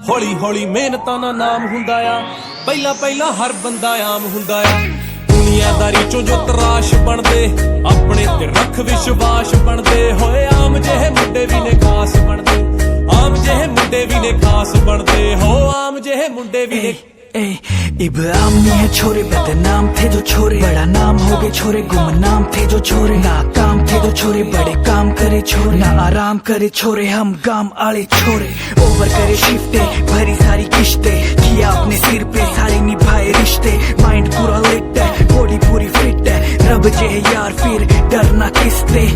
हौली हौली मेहनतां दा नाम हुंदा आ, पहला पहला हर बंदा आम हुंदा आ। दुनियादारी चों जो तराश बनदे, अपने ते रख विश्वास बनदे होए। आम जेहे मुंडे भी ने खास बनदे, आम जेहे मुंडे भी ने खास बनदे हो, आम जेहे मुंडे भी ने। इब्राहिम नहीं है छोरे, बदनाम थे जो छोरे, बड़ा नाम हो गए छोरे, गुमनाम थे जो छोरे, नाकाम थे जो छोरे, बड़े काम करे छोरे, ना आराम करे छोरे, हम गाम आले छोरे। ओवर करे शिफ्टे, भरी सारी किश्ते, किया अपने सिर पे सारे निभाए रिश्ते, माइंड पूरा लिट है, बॉडी पूरी फिट है, रब जे यार फिर डरना किसते।